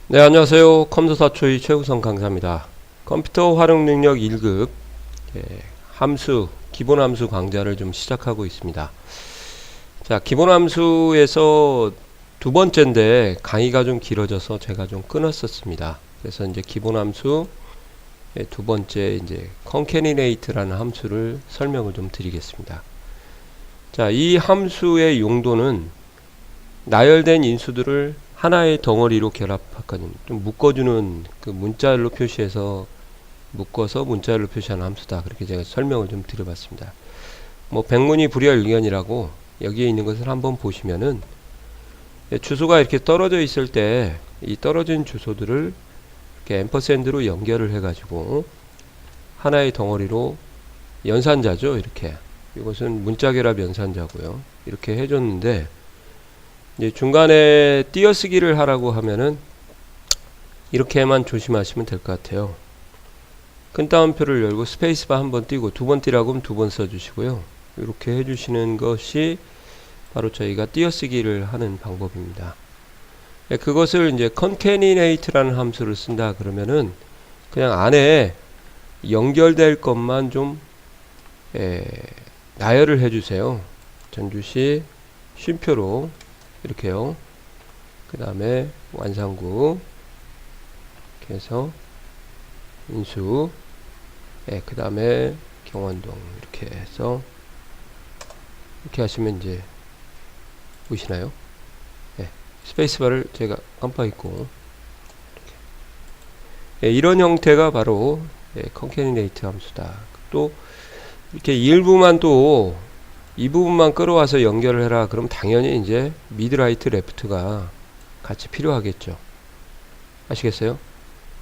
네, 안녕하세요. 컴퓨터사초이 최우성 강사입니다. 컴퓨터 활용 능력 1급 함수, 기본 함수 강좌를 좀 시작하고 있습니다. 자, 기본 함수에서 두 번째인데 강의가 좀 길어져서 제가 좀 끊었었습니다. 그래서 이제 기본 함수 두 번째 이제 concatenate라는 함수를 설명을 좀 드리겠습니다. 자, 이 함수의 용도는 나열된 인수들을 하나의 덩어리로 결합하거든요. 좀 묶어주는 그 문자열로 표시해서 묶어서 문자열로 표시하는 함수다. 그렇게 제가 설명을 좀 드려봤습니다. 뭐 백문이 불여일견이라고 여기에 있는 것을 한번 보시면은 주소가 이렇게 떨어져 있을 때 이 떨어진 주소들을 이렇게 앰퍼샌드로 연결을 해가지고 하나의 덩어리로 연산자죠. 이렇게 이것은 문자결합 연산자고요. 이렇게 해줬는데 이제 중간에 띄어쓰기를 하라고 하면은 이렇게만 조심하시면 될 것 같아요. 큰 따옴표를 열고 스페이스바 한번 띄고 두 번 띄라고 하면 두 번 써주시고요. 이렇게 해주시는 것이 바로 저희가 띄어쓰기를 하는 방법입니다. 그것을 이제 concatenate라는 함수를 쓴다 그러면은 그냥 안에 연결될 것만 좀 나열을 해주세요. 전주시 쉼표로 이렇게요. 그 다음에 완산구 이렇게 해서 인수 그 다음에 경원동 이렇게 해서 이렇게 하시면 이제 보이시나요? 스페이스바를 제가 깜빡했고 이런 형태가 바로 concatenate 함수다. 또 이렇게 일부만 또 이 부분만 끌어와서 연결을 해라. 그럼 당연히 이제 미드 라이트 레프트가 같이 필요하겠죠. 아시겠어요?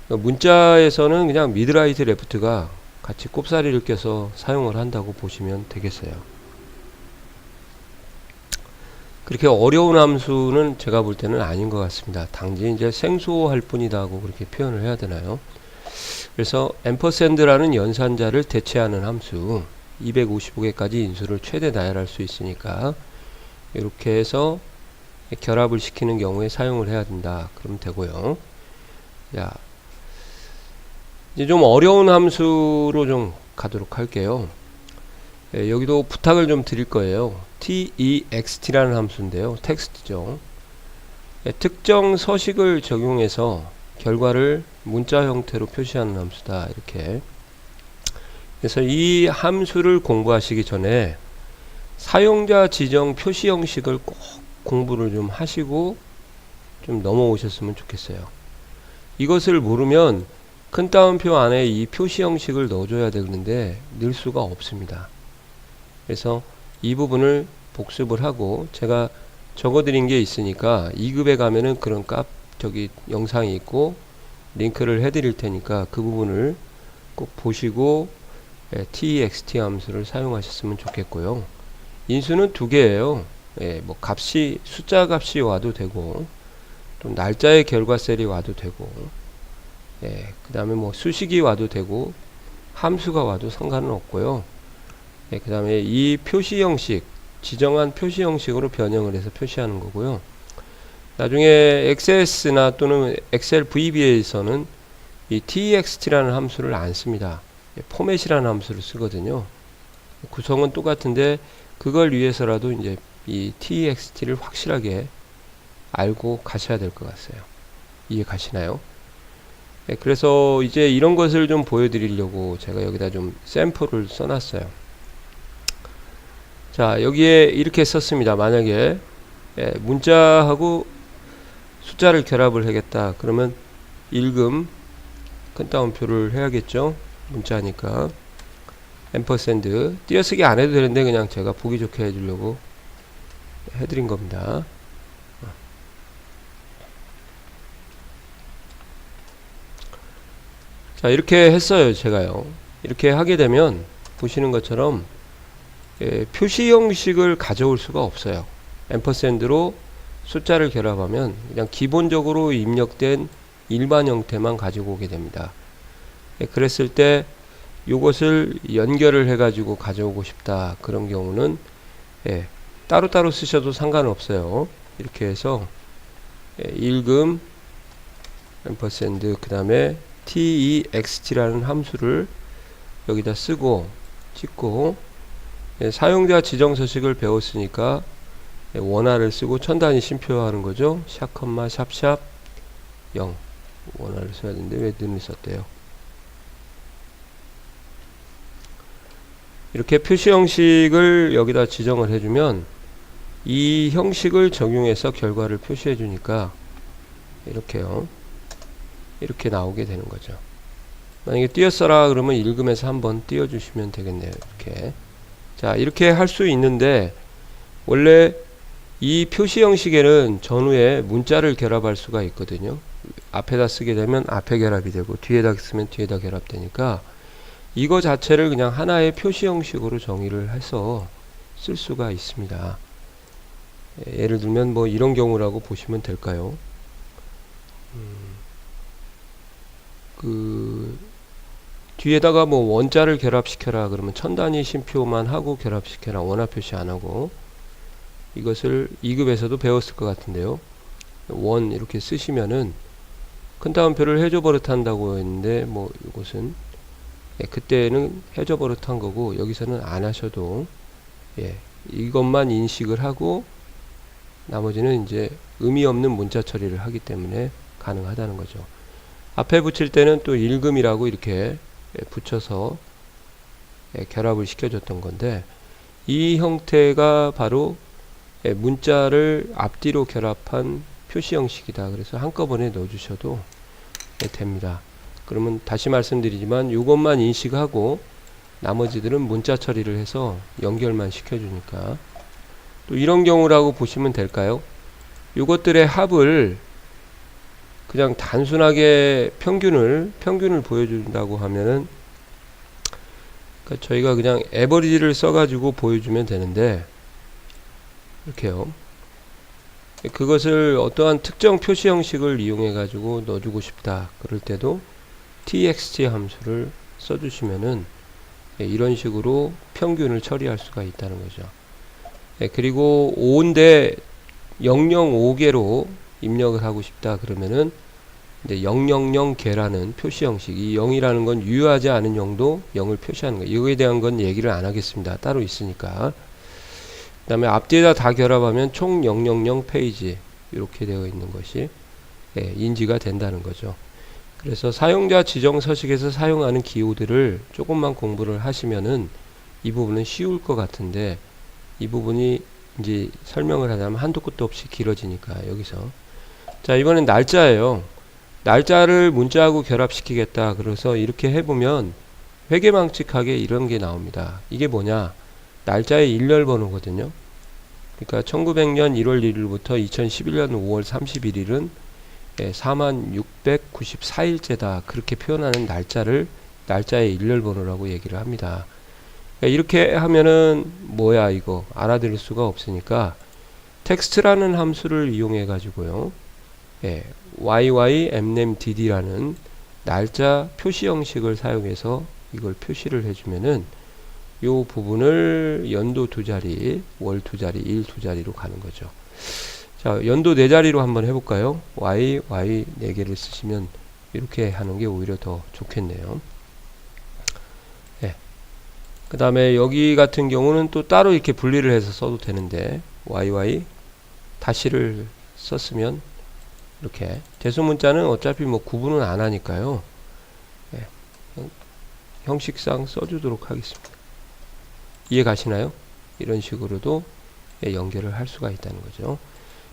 문자에서는 그냥 미드 라이트 레프트가 같이 꼽사리를 껴서 사용을 한다고 보시면 되겠어요. 그렇게 어려운 함수는 제가 볼 때는 아닌 것 같습니다. 단지 이제 생소할 뿐이다 하고 그렇게 표현을 해야 되나요? 그래서 앰퍼샌드라는 연산자를 대체하는 함수 255개까지 인수를 최대 나열할 수 있으니까 이렇게 해서 결합을 시키는 경우에 사용을 해야 된다. 그러면 되고요. 자, 이제 좀 어려운 함수로 좀 가도록 할게요. 여기도 부탁을 좀 드릴 거예요. text라는 함수인데요. 텍스트죠. 특정 서식을 적용해서 결과를 문자 형태로 표시하는 함수다. 이렇게. 그래서 이 함수를 공부하시기 전에 사용자 지정 표시 형식을 꼭 공부를 좀 하시고 좀 넘어오셨으면 좋겠어요. 이것을 모르면 큰 따옴표 안에 이 표시 형식을 넣어줘야 되는데 넣을 수가 없습니다. 그래서 이 부분을 복습을 하고 제가 적어드린 게 있으니까 2급에 가면은 그런 저기 영상이 있고 링크를 해드릴 테니까 그 부분을 꼭 보시고 text 함수를 사용하셨으면 좋겠고요. 인수는 두 개예요. 뭐 값이 숫자 값이 와도 되고 또 날짜의 결과 셀이 와도 되고 그 다음에 뭐 수식이 와도 되고 함수가 와도 상관은 없고요. 그 다음에 이 표시 형식 지정한 표시 형식으로 변형을 해서 표시하는 거고요. 나중에 XS나 또는 엑셀 VBA에서는 이 txt라는 함수를 안 씁니다. 포맷이라는 함수를 쓰거든요. 구성은 똑같은데 그걸 위해서라도 이제 이 txt를 확실하게 알고 가셔야 될 것 같아요. 이해 가시나요? 그래서 이제 이런 것을 좀 보여드리려고 제가 여기다 좀 샘플을 써놨어요. 자, 여기에 이렇게 썼습니다. 만약에 문자하고 숫자를 결합을 하겠다. 그러면 읽음 큰 따옴표를 해야겠죠. 문자니까 앰퍼샌드 띄어쓰기 안 해도 되는데 그냥 제가 보기 좋게 해주려고 해드린 겁니다. 자, 이렇게 했어요. 제가요. 이렇게 하게 되면 보시는 것처럼 표시 형식을 가져올 수가 없어요. 앰퍼샌드로 숫자를 결합하면 그냥 기본적으로 입력된 일반 형태만 가지고 오게 됩니다. 그랬을 때 이것을 연결을 해 가지고 가져오고 싶다 그런 경우는 따로따로 쓰셔도 상관없어요. 이렇게 해서 읽음 앰퍼샌드 그 다음에 text라는 함수를 여기다 쓰고 찍고, 사용자 지정 서식을 배웠으니까 원화를 쓰고 첨단위 쉼표하는 거죠. 샵 컴마 샵샵 0 원화를 써야 되는데 왜 는을 썼대요. 이렇게 표시 형식을 여기다 지정을 해주면 이 형식을 적용해서 결과를 표시해 주니까 이렇게요. 이렇게 나오게 되는 거죠. 만약에 띄었어라 그러면 읽으면서 한번 띄워주시면 되겠네요. 이렇게. 자, 이렇게 할 수 있는데 원래 이 표시 형식에는 전후에 문자를 결합할 수가 있거든요. 앞에다 쓰게 되면 앞에 결합이 되고 뒤에다 쓰면 뒤에다 결합되니까 이거 자체를 그냥 하나의 표시 형식으로 정의를 해서 쓸 수가 있습니다. 예를 들면 뭐 이런 경우라고 보시면 될까요? 뒤에다가 뭐 원자를 결합시켜라 그러면 첨단위 쉼표만 하고 결합시켜라, 원화 표시 안 하고. 이것을 2급에서도 배웠을 것 같은데요. 원 이렇게 쓰시면은 큰 따옴표를 해저 버릇한다고 했는데 뭐 이것은 그때는 해저 버릇한 거고 여기서는 안 하셔도 이것만 인식을 하고 나머지는 이제 의미 없는 문자 처리를 하기 때문에 가능하다는 거죠. 앞에 붙일 때는 또 읽음이라고 이렇게 붙여서 결합을 시켜줬던 건데 이 형태가 바로 문자를 앞뒤로 결합한 표시 형식이다. 그래서 한꺼번에 넣어주셔도 됩니다. 그러면 다시 말씀드리지만 이것만 인식하고 나머지들은 문자 처리를 해서 연결만 시켜주니까 또 이런 경우라고 보시면 될까요? 이것들의 합을 그냥 단순하게 평균을 보여준다고 하면은 그러니까 저희가 그냥 에버리지를 써가지고 보여주면 되는데 이렇게요. 그것을 어떠한 특정 표시 형식을 이용해 가지고 넣어주고 싶다 그럴 때도 txt 함수를 써주시면은 이런 식으로 평균을 처리할 수가 있다는 거죠. 그리고 5인데 005개로 입력을 하고 싶다 그러면은 이제 000개라는 표시 형식, 이 0이라는 건 유효하지 않은 0도 0을 표시하는 거예요. 이거에 대한 건 얘기를 안 하겠습니다. 따로 있으니까. 그 다음에 앞뒤에다 다 결합하면 총 000 페이지 이렇게 되어 있는 것이 인지가 된다는 거죠. 그래서 사용자 지정 서식에서 사용하는 기호들을 조금만 공부를 하시면은 이 부분은 쉬울 것 같은데 이 부분이 이제 설명을 하자면 한도 끝도 없이 길어지니까 여기서 자 이번엔 날짜예요. 날짜를 문자하고 결합시키겠다. 그래서 이렇게 해보면 회계망측하게 이런 게 나옵니다. 이게 뭐냐? 날짜의 일렬 번호거든요. 그러니까 1900년 1월 1일부터 2011년 5월 31일은 4694일째다. 그렇게 표현하는 날짜의 일렬 번호라고 얘기를 합니다. 이렇게 하면은 뭐야 이거 알아들을 수가 없으니까 텍스트라는 함수를 이용해 가지고요. YYMNAMEDD라는 날짜 표시 형식을 사용해서 이걸 표시를 해주면은 요 부분을 연도 2자리, 월 2자리, 일 2자리로 가는 거죠. 자, 연도 4자리로 한번 해볼까요? Y 4개를 쓰시면 이렇게 하는 게 오히려 더 좋겠네요. 그 다음에 여기 같은 경우는 또 따로 이렇게 분리를 해서 써도 되는데 YY 다시를 썼으면 이렇게 대소문자는 어차피 뭐 구분은 안 하니까요. 형식상 써주도록 하겠습니다. 이해 가시나요? 이런 식으로도 연결을 할 수가 있다는 거죠.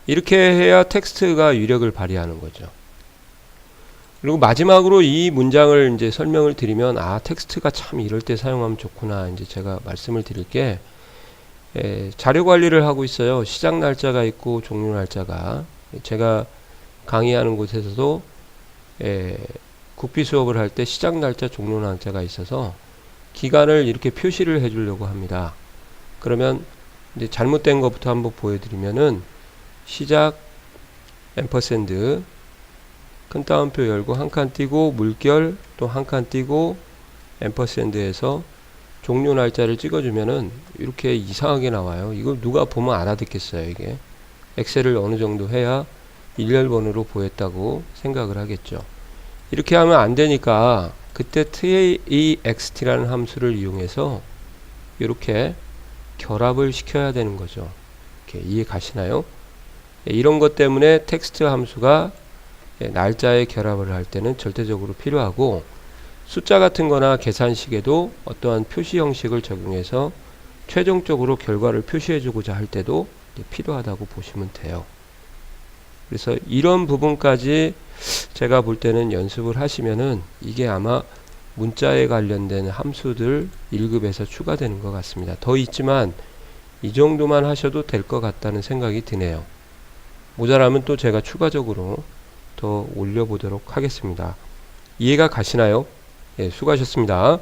이렇게 해야 텍스트가 위력을 발휘하는 거죠. 그리고 마지막으로 이 문장을 이제 설명을 드리면 텍스트가 참 이럴 때 사용하면 좋구나. 이제 제가 말씀을 드릴게 자료 관리를 하고 있어요. 시작 날짜가 있고 종료 날짜가 제가 강의하는 곳에서도 국비 수업을 할 때 시작 날짜, 종료 날짜가 있어서 기간을 이렇게 표시를 해 주려고 합니다. 그러면 이제 잘못된 것부터 한번 보여드리면은 시작 앰퍼샌드 큰 따옴표 열고 한 칸 띄고 물결 또 한 칸 띄고 앰퍼샌드에서 종료 날짜를 찍어주면은 이렇게 이상하게 나와요. 이거 누가 보면 알아듣겠어요. 이게 엑셀을 어느 정도 해야 일렬번호로 보였다고 생각을 하겠죠. 이렇게 하면 안 되니까 그때 TAEXT라는 함수를 이용해서 이렇게 결합을 시켜야 되는 거죠. 이렇게 이해 가시나요? 이런 것 때문에 텍스트 함수가 날짜에 결합을 할 때는 절대적으로 필요하고, 숫자 같은 거나 계산식에도 어떠한 표시 형식을 적용해서 최종적으로 결과를 표시해 주고자 할 때도 필요하다고 보시면 돼요. 그래서 이런 부분까지 제가 볼 때는 연습을 하시면은 이게 아마 문자에 관련된 함수들 1급에서 추가되는 것 같습니다. 더 있지만 이 정도만 하셔도 될 것 같다는 생각이 드네요. 모자라면 또 제가 추가적으로 더 올려보도록 하겠습니다. 이해가 가시나요? 예, 수고하셨습니다.